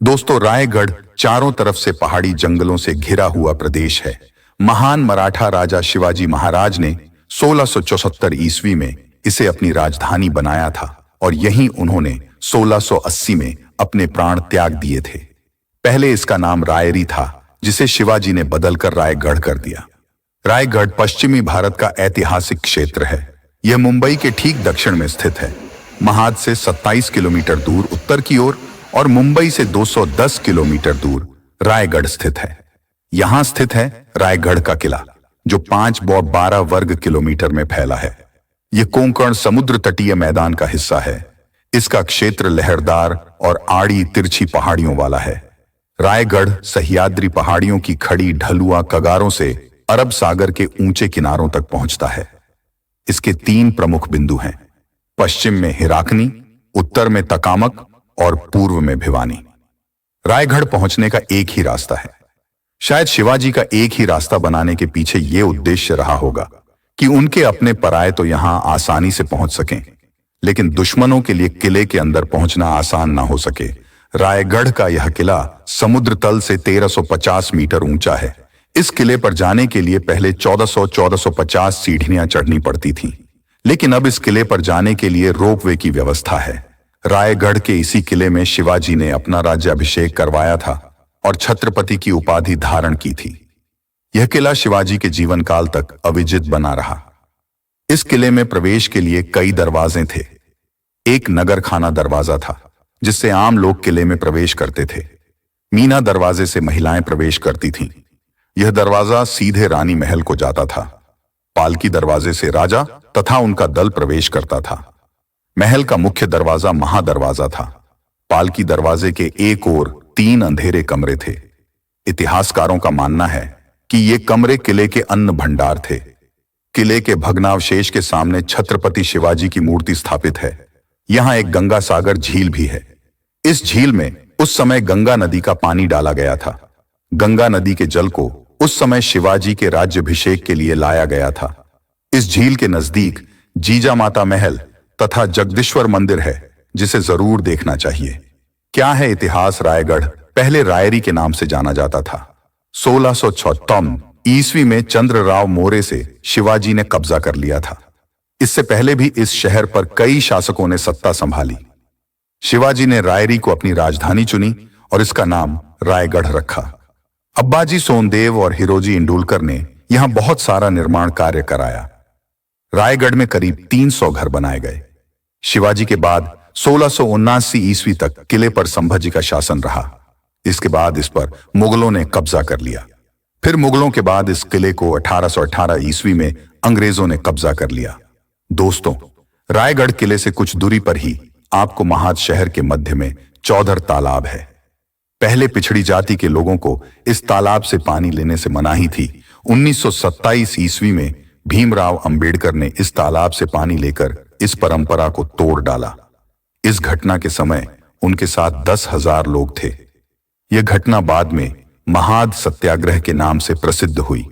दोस्तों, रायगढ़ चारों तरफ से पहाड़ी जंगलों से घिरा हुआ प्रदेश है। महान मराठा राजा शिवाजी महाराज ने 1674 ईस्वी में इसे अपनी राजधानी बनाया था और यहीं उन्होंने 1680 में अपने प्राण त्याग दिए थे। पहले इसका नाम रायरी था, जिसे शिवाजी ने बदलकर रायगढ़ कर दिया। रायगढ़ पश्चिमी भारत का ऐतिहासिक क्षेत्र है। यह मुंबई के ठीक दक्षिण में स्थित है। महाद से 27 किलोमीटर दूर उत्तर की ओर और मुंबई से 210 किलोमीटर दूर रायगढ़ स्थित है। यहां स्थित है रायगढ़ का किला, जो 5/12 वर्ग किलोमीटर में फैला है। यह कोंकण समुद्र तटीय मैदान का हिस्सा है। इसका क्षेत्र लहरदार और आड़ी तिरछी पहाड़ियों वाला है। रायगढ़ सह्याद्री पहाड़ियों की खड़ी ढलुआ कगारों से अरब सागर के ऊंचे किनारों तक पहुंचता है। इसके 3 प्रमुख बिंदु हैं: पश्चिम में हिराकनी, उत्तर में तकामक और पूर्व में भिवानी। रायगढ़ पहुंचने का एक ही रास्ता है। शायद शिवाजी का एक ही रास्ता बनाने के पीछे यह उद्देश्य रहा होगा कि उनके अपने पराये तो यहां आसानी से पहुंच सकें, लेकिन दुश्मनों के लिए किले के अंदर पहुंचना आसान ना हो सके। रायगढ़ का यह किला समुद्र तल से 1350 मीटर ऊंचा है। इस किले पर जाने के लिए पहले 1450 सीढ़ियां चढ़नी पड़ती थीं, लेकिन अब इस किले पर जाने के लिए रोपवे की व्यवस्था है। रायगढ़ के इसी किले में शिवाजी ने अपना राज्याभिषेक करवाया था और छत्रपति की उपाधि धारण की थी। यह किला शिवाजी के जीवन काल तक अविजित बना रहा। इस किले में प्रवेश के लिए कई दरवाजे थे। एक नगरखाना दरवाजा था, जिससे आम लोग किले में प्रवेश करते थे। मीना दरवाजे से महिलाएं प्रवेश करती थीं। यह दरवाजा सीधे रानी महल को जाता था। पालकी दरवाजे से राजा तथा उनका दल प्रवेश करता था। महल का मुख्य दरवाजा महादरवाजा था। पालकी दरवाजे के एक ओर 3 अंधेरे कमरे थे। इतिहासकारों का मानना है कि ये कमरे किले के अन्न भंडार थे। किले के भग्नावशेष के सामने छत्रपति शिवाजी की मूर्ति स्थापित है। यहां एक गंगा सागर झील भी है। इस झील में उस समय गंगा नदी का पानी डाला गया था। गंगा नदी के जल को उस समय शिवाजी के राज्याभिषेक के लिए लाया गया था। इस झील के नजदीक जीजा माता महल तथा जगदीश्वर मंदिर है, जिसे जरूर देखना चाहिए। क्या है इतिहास? रायगढ़ पहले रायरी के नाम से जाना जाता था। 1656 ईस्वी में चंद्रराव मोरे से शिवाजी ने कब्जा कर लिया था। इससे पहले भी इस शहर पर कई शासकों ने सत्ता संभाली। शिवाजी ने रायरी को अपनी राजधानी चुनी और इसका नाम रायगढ़ रखा। अब्बाजी सोनदेव और हिरोजी इंदुलकर ने यहां बहुत सारा निर्माण कार्य कराया। रायगढ़ में करीब 300 घर बनाए गए। शिवाजी के बाद 1679 ईस्वी तक किले पर संभाजी का शासन रहा। इसके बाद इस पर मुगलों ने कब्जा कर लिया। फिर मुगलों के बाद इस किले को 1818 ईस्वी में अंग्रेजों ने कब्जा कर लिया। दोस्तों, रायगढ़ किले से कुछ दूरी पर ही आपको महाद शहर के मध्य में चौधर तालाब है। पहले पिछड़ी जाति के लोगों को इस तालाब से पानी लेने से मनाही थी। 1927 ईस्वी में भीमराव अंबेडकर ने इस तालाब से पानी लेकर इस परंपरा को तोड़ डाला। इस घटना के समय उनके साथ 10,000 लोग थे। यह घटना बाद में महाद सत्याग्रह के नाम से प्रसिद्ध हुई।